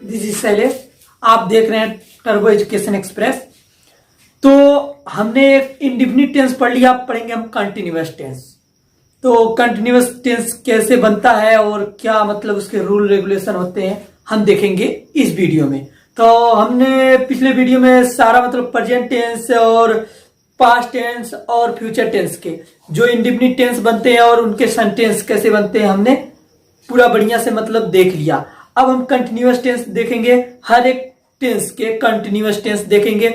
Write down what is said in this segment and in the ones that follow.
This is Shailesh. आप देख रहे हैं टर्बो एजुकेशन एक्सप्रेस। तो हमने इंडेफिनिट टेंस पढ़ लिया, अब पढ़ेंगे हम कंटिन्यूअस टेंस। तो कंटिन्यूअस टेंस कैसे बनता है और क्या मतलब उसके रूल रेगुलेशन होते हैं हम देखेंगे इस वीडियो में। तो हमने पिछले वीडियो में सारा मतलब प्रेजेंट टेंस और पास्ट टेंस और फ्यूचर टेंस के जो इंडेफिनिट टेंस बनते हैं और उनके सेंटेंस कैसे बनते हैं हमने पूरा बढ़िया से मतलब देख लिया। अब हम कंटिन्यूअस टेंस देखेंगे, हर एक टेंस के कंटिन्यूअस टेंस देखेंगे,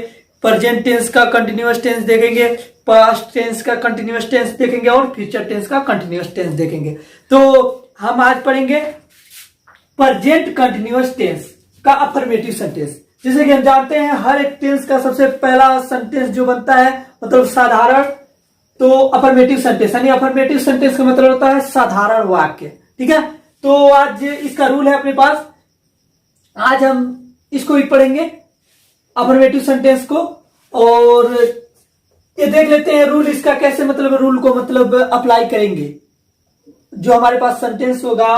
प्रेजेंट टेंस का कंटिन्यूअस टेंस देखेंगे, पास्ट टेंस का कंटिन्यूअस टेंस देखेंगे और फ्यूचर टेंस का कंटिन्यूअस टेंस देखेंगे। तो हम आज पढ़ेंगे प्रेजेंट कंटिन्यूअस टेंस का अफर्मेटिव सेंटेंस। जैसे कि हम जानते हैं हर एक टेंस का सबसे पहला सेंटेंस जो बनता है मतलब साधारण, तो अफर्मेटिव सेंटेंस यानी अफर्मेटिव सेंटेंस का मतलब होता है साधारण वाक्य। ठीक है, तो आज इसका रूल है अपने पास, आज हम इसको भी पढ़ेंगे अफर्मेटिव सेंटेंस को और ये देख लेते हैं रूल इसका कैसे मतलब रूल को मतलब अप्लाई करेंगे। जो हमारे पास सेंटेंस होगा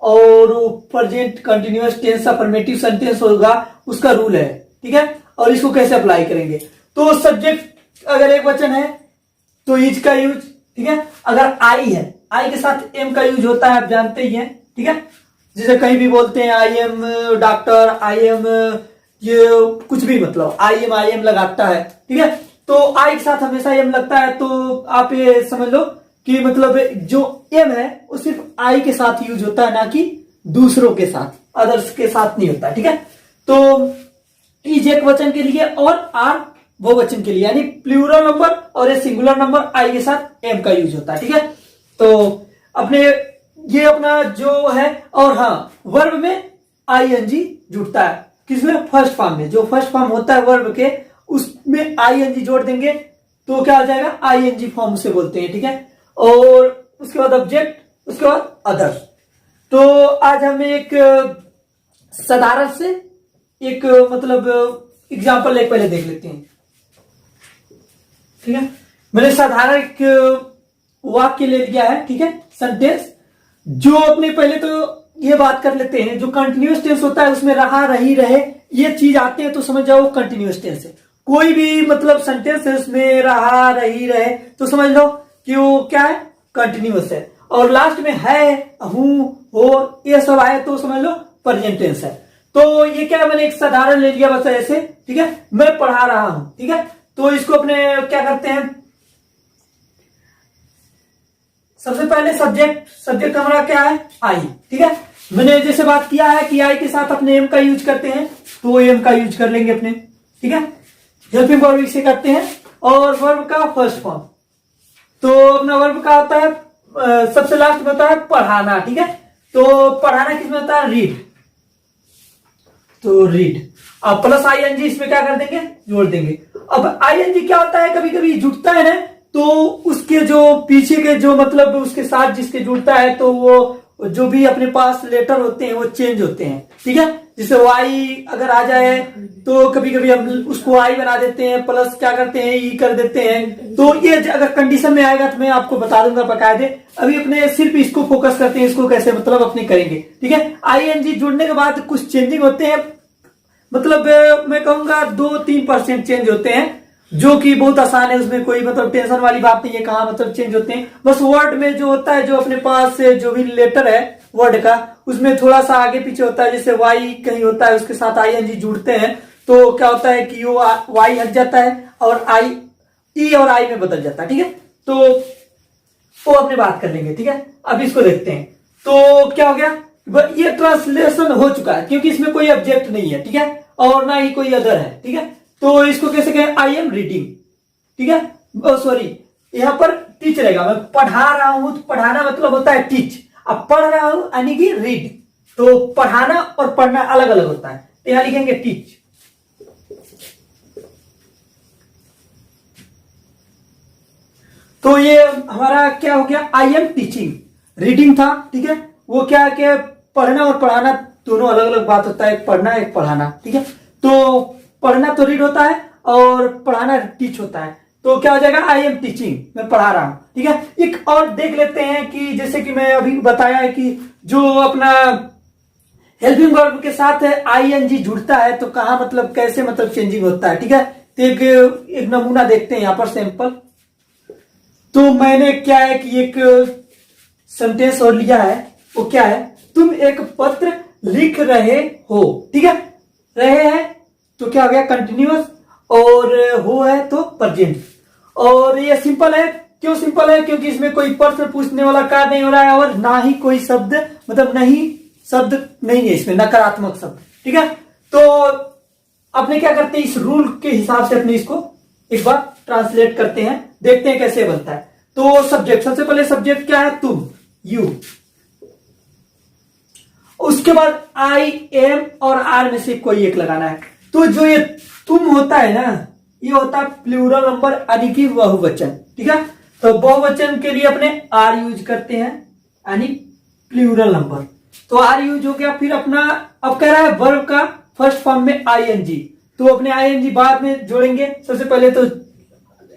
और present continuous tense affirmative sentence होगा उसका रूल है। ठीक है, और इसको कैसे अप्लाई करेंगे। तो सब्जेक्ट अगर एक वचन है तो इज का यूज, ठीक है। अगर आई है, आई के साथ एम का यूज होता है, आप जानते ही हैं। ठीक है, जैसे कहीं भी बोलते हैं I am doctor, I am ये कुछ भी मतलब आई एम लगाता है। ठीक है, तो आई के साथ हमेशा एम लगता है, तो आप ये समझ लो कि मतलब जो एम है वो सिर्फ आई के साथ यूज होता है, ना कि दूसरों के साथ, अदर्स के साथ नहीं होता। ठीक है, तो इज एक वचन के लिए और आर वो वचन के लिए, यानी प्लूरल नंबर और ये सिंगुलर नंबर आई के साथ एम का यूज होता है। ठीक है, तो अपने ये अपना जो है, और हाँ वर्ब में आईएनजी जुड़ता है, किसमें, फर्स्ट फॉर्म में। जो फर्स्ट फॉर्म होता है वर्ब के उसमें आईएनजी जोड़ देंगे तो क्या हो जाएगा, आईएनजी फॉर्म से बोलते हैं। ठीक है, और उसके बाद ऑब्जेक्ट, उसके बाद अदर्स। तो आज हम एक साधारण से एक मतलब एग्जाम्पल एक पहले देख लेते हैं। ठीक है, मैंने साधारण एक वाक्य ले लिया है। ठीक है, सेंटेंस जो अपने पहले तो ये बात कर लेते हैं, जो कंटिन्यूअस टेंस होता है उसमें रहा, रही, रहे ये चीज आते हैं तो समझ जाओ कंटिन्यूअस टेंस है। कोई भी मतलब सेंटेंस है उसमें रहा, रही, रहे तो समझ लो कि वो क्या है, कंटिन्यूअस है। और लास्ट में है, हूं, हो ये सब आए तो समझ लो प्रेजेंट टेंस है। तो ये क्या, मैंने एक साधारण ले लिया बस ऐसे। ठीक है, मैं पढ़ा रहा हूं। ठीक है, तो इसको अपने क्या करते हैं, सबसे पहले सब्जेक्ट हमारा क्या है, आई। ठीक है, मैंने जैसे बात किया है कि आई के साथ अपने एम का यूज करते हैं तो एम का यूज कर लेंगे अपने। ठीक है, हेल्पिंग वर्ब इसे करते हैं। और वर्ब का फर्स्ट फॉर्म, तो अपना वर्ब का होता है सबसे लास्ट में होता है पढ़ाना। ठीक है, तो पढ़ाना किसमें होता है, रीड, तो रीड। अब प्लस आईएनजी इसमें क्या कर देंगे, जोड़ देंगे। अब आईएनजी क्या होता है, कभी कभी जुड़ता है ना, तो उसके जो पीछे के जो मतलब उसके साथ जिसके जुड़ता है तो वो जो भी अपने पास लेटर होते हैं वो चेंज होते हैं। ठीक है, जैसे वाई अगर आ जाए तो कभी कभी हम उसको आई बना देते हैं, प्लस क्या करते हैं ई कर देते हैं। तो ये अगर कंडीशन में आएगा तो मैं आपको बता दूंगा बकायदे। अभी अपने सिर्फ इसको फोकस करते हैं, इसको कैसे मतलब अपने करेंगे। ठीक है, आईएनजी जुड़ने के बाद कुछ चेंजिंग होते हैं, मतलब मैं कहूंगा 2-3% चेंज होते हैं, जो कि बहुत आसान है, उसमें कोई मतलब टेंशन वाली बात नहीं है कहाँ मतलब चेंज होते हैं। बस वर्ड में जो होता है, जो अपने पास जो भी लेटर है वर्ड का उसमें थोड़ा सा आगे पीछे होता है। जैसे वाई कहीं होता है उसके साथ आईएनजी जुड़ते हैं तो क्या होता है कि वो वाई हट जाता है और आई ई और आई में बदल जाता है। ठीक है, तो वो अपने बात कर लेंगे। ठीक है, अब इसको देखते हैं। तो क्या हो गया, ये ट्रांसलेशन हो चुका है क्योंकि इसमें कोई ऑब्जेक्ट नहीं है। ठीक है, और ना ही कोई अदर है। ठीक है, तो इसको कैसे कहें, आई एम रीडिंग। ठीक है, सॉरी यहां पर टीच रहेगा, मैं पढ़ा रहा हूं तो पढ़ाना मतलब होता है टीच। अब पढ़ रहा हूं यानी कि रीड, तो पढ़ाना और पढ़ना अलग अलग होता है, तो यहां लिखेंगे टीच। तो ये हमारा क्या हो गया, आई एम टीचिंग। रीडिंग था, ठीक है, वो क्या है कि पढ़ना और पढ़ाना दोनों अलग अलग बात होता है, एक पढ़ना एक पढ़ाना। ठीक है, तो पढ़ना तो रीड होता है और पढ़ाना टीच होता है। तो क्या हो जाएगा, आई एम टीचिंग, मैं पढ़ा रहा हूं। ठीक है, एक और देख लेते हैं कि जैसे कि मैं अभी बताया है कि जो अपना हेल्पिंग वर्ब के साथ आईएनजी जुड़ता है तो कहा मतलब कैसे मतलब चेंजिंग होता है, ठीक है। तो एक नमूना देखते हैं यहाँ पर सैंपल। तो मैंने क्या है कि एक सेंटेंस और लिया है, वो क्या है, तुम एक पत्र लिख रहे हो, ठीक है। रहे हैं तो क्या हो गया कंटिन्यूअस, और हो है तो प्रेजेंट। और ये सिंपल है, क्यों सिंपल है, क्योंकि इसमें कोई प्रश्न पूछने वाला कार्य नहीं हो रहा है और ना ही कोई शब्द मतलब नहीं शब्द नहीं है इसमें, नकारात्मक शब्द, ठीक है। तो अपने क्या करते हैं, इस रूल के हिसाब से अपने इसको एक बार ट्रांसलेट करते हैं, देखते हैं कैसे बनता है। तो सब्जेक्ट, सबसे पहले सब्जेक्ट क्या है, तुम, यू। उसके बाद आई एम और आर में से कोई एक लगाना है। तो जो ये तुम होता है ना, ये होता है प्लूरल नंबर यानी कि बहुवचन, ठीक है। तो बहुवचन के लिए अपने आर यूज करते हैं यानी प्लूरल नंबर। तो आर यूज हो गया। फिर अपना अब कह रहा है वर्ब का फर्स्ट फॉर्म में आईएनजी, तो अपने आईएनजी बाद में जोड़ेंगे। सबसे पहले तो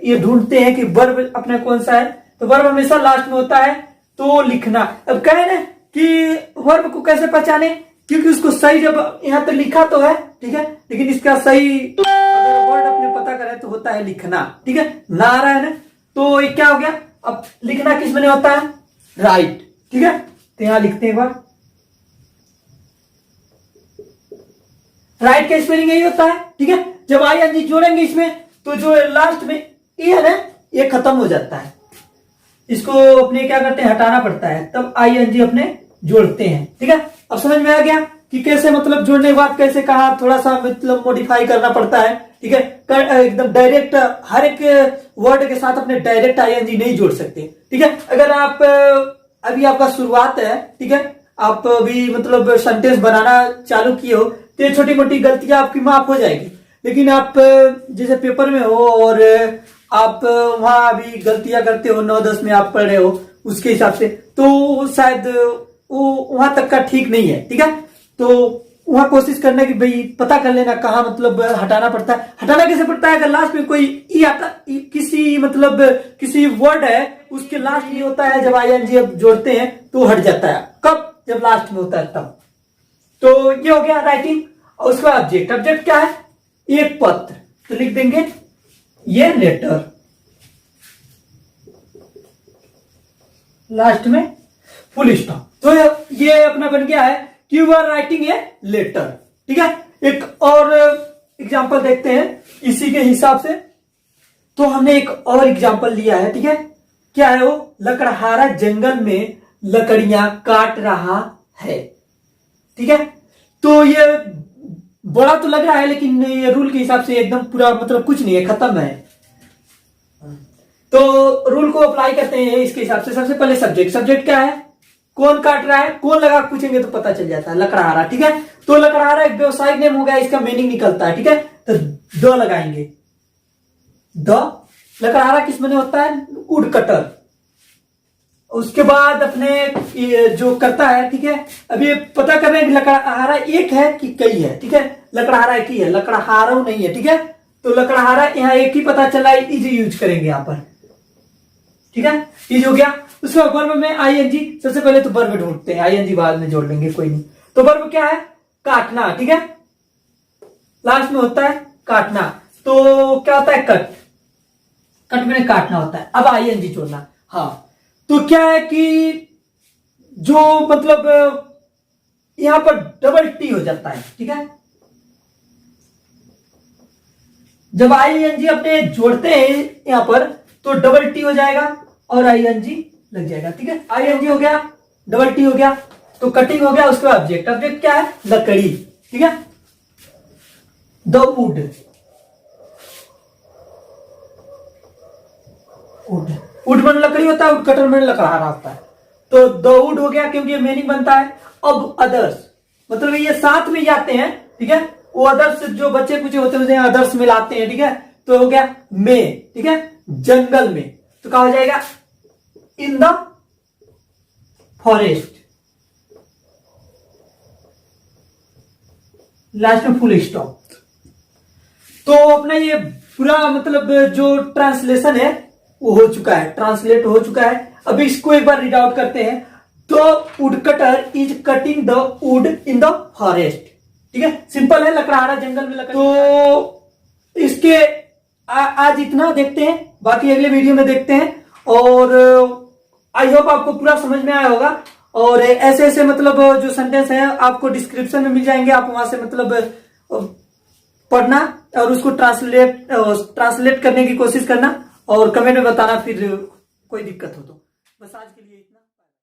ये ढूंढते हैं कि वर्ब अपना कौन सा है, तो वर्ब हमेशा लास्ट में होता है। तो लिखना, अब कहे ना कि वर्ब को कैसे पहचाने, क्योंकि उसको सही जब यहां तक लिखा तो है, ठीक है, लेकिन इसका सही वर्ड अपने पता करें तो होता है लिखना, ठीक है। ना आ रहा है ना, तो ये क्या हो गया, अब लिखना किस में होता है, राइट, ठीक है। तो यहां लिखते हैं बार, राइट का स्पेलिंग यही होता है, ठीक है। जब आईएनजी जोड़ेंगे इसमें तो जो लास्ट में ये है ना, ये खत्म हो जाता है, इसको अपने क्या करते हैं, हटाना पड़ता है, तब आईएनजी अपने जोड़ते हैं, ठीक है। अब समझ में आ गया कि कैसे मतलब जोड़ने के बाद कैसे कहा, थोड़ा सा मतलब मॉडिफाई करना पड़ता है, ठीक है। एकदम डायरेक्ट हर एक वर्ड के साथ अपने डायरेक्ट आईएनजी नहीं जोड़ सकते, ठीक है। अगर आप अभी आपका शुरुआत है, ठीक है, आप अभी मतलब सेंटेंस बनाना चालू किए हो, तो ये छोटी मोटी गलतियां आपकी माफ हो जाएगी। लेकिन आप जैसे पेपर में हो और आप वहां अभी गलतियां करते हो, 9-10 में आप पढ़ रहे हो उसके हिसाब से, तो शायद वो वहां तक का ठीक नहीं है, ठीक है। तो वहां कोशिश करना कि भाई पता कर लेना कहाँ मतलब हटाना पड़ता है। हटाना कैसे पड़ता है, अगर लास्ट में कोई ई आता, किसी मतलब किसी वर्ड है उसके लास्ट में होता है, जब आईएनजी अब जोड़ते हैं तो हट जाता है। कब, जब लास्ट में होता है तब। तो ये हो गया राइटिंग। और उसका ऑब्जेक्ट, ऑब्जेक्ट क्या है, एक पत्र, तो लिख देंगे ये लेटर, लास्ट में फुल स्टॉप। तो ये अपना बन गया है कि you are writing a letter, ठीक है। एक और एग्जांपल देखते हैं इसी के हिसाब से। तो हमने एक और एग्जांपल लिया है, ठीक है। क्या है वो, लकड़हारा जंगल में लकड़ियां काट रहा है, ठीक है। तो ये बड़ा तो लग रहा है, लेकिन ये रूल के हिसाब से एकदम पूरा मतलब कुछ नहीं है, खत्म है। तो रूल को अप्लाई करते हैं इसके हिसाब से। सबसे पहले सब्जेक्ट, सब्जेक्ट क्या है, कौन काट रहा है, कौन लगा पूछेंगे तो पता चल जाता है, लकड़हारा, ठीक है। तो लकड़हारा एक व्यवसायिक नेम हो गया, इसका मीनिंग निकलता है, ठीक है। तो द लगाएंगे, द, लकड़हारा किस में होता है, वुड कटर। उसके बाद अपने जो करता है, ठीक है, अभी पता कर रहे हैं कि लकड़हारा एक है कि कई है, ठीक है। लकड़हारा एक ही है, लकड़हारा नहीं है, ठीक है। तो लकड़हारा यहाँ एक ही पता चला, इज यूज करेंगे यहाँ पर, ठीक है। इज हो गया। उसके बाद वर्ब में आईएनजी, सबसे पहले तो वर्ब ढूंढते हैं, आईएनजी बाद में जोड़ लेंगे, कोई नहीं। तो वर्ब क्या है, काटना, ठीक है, लास्ट में होता है काटना। तो क्या होता है, कट, कट में काटना होता है। अब आईएनजी जोड़ना, हाँ। तो क्या है कि जो मतलब यहां पर डबल टी हो जाता है, ठीक है। जब आईएनजी अपने जोड़ते हैं यहां पर तो डबल टी हो जाएगा और आईएनजी लग जाएगा, ठीक है। आईएनजी हो गया, डबल टी हो गया, तो कटिंग हो गया। उसके बाद ऑब्जेक्ट, ऑब्जेक्ट क्या है, लकड़ी, ठीक है। द वुड, वुड, वुड में लकड़ी होता है, वुड कटर में लकड़हारा होता है। तो द वुड हो गया क्योंकि ये मीनिंग बनता है। अब अदर्स, मतलब ये साथ में जाते हैं, ठीक है। वो अदर्स जो बच्चे कुछ होते हैं अदर्स मिलाते हैं, ठीक है। तो हो गया में, ठीक है, जंगल में। तो क्या हो जाएगा, इन द फॉरेस्ट, लास्ट में फुल स्टॉप। तो अपना ये पूरा मतलब जो ट्रांसलेशन है वो हो चुका है, ट्रांसलेट हो चुका है। अब इसको एक बार रीड आउट करते हैं। The wood cutter is cutting the would in the forest. ठीक है, सिंपल है, लकड़हारा जंगल में लकड़ी। तो इसके आज इतना देखते हैं, बाकी अगले वीडियो में देखते हैं। और आई होप आपको पूरा समझ में आया होगा। और ऐसे ऐसे मतलब जो सेंटेंस है आपको डिस्क्रिप्शन में मिल जाएंगे, आप वहां से मतलब पढ़ना और उसको ट्रांसलेट करने की कोशिश करना और कमेंट में बताना फिर कोई दिक्कत हो तो। बस आज के लिए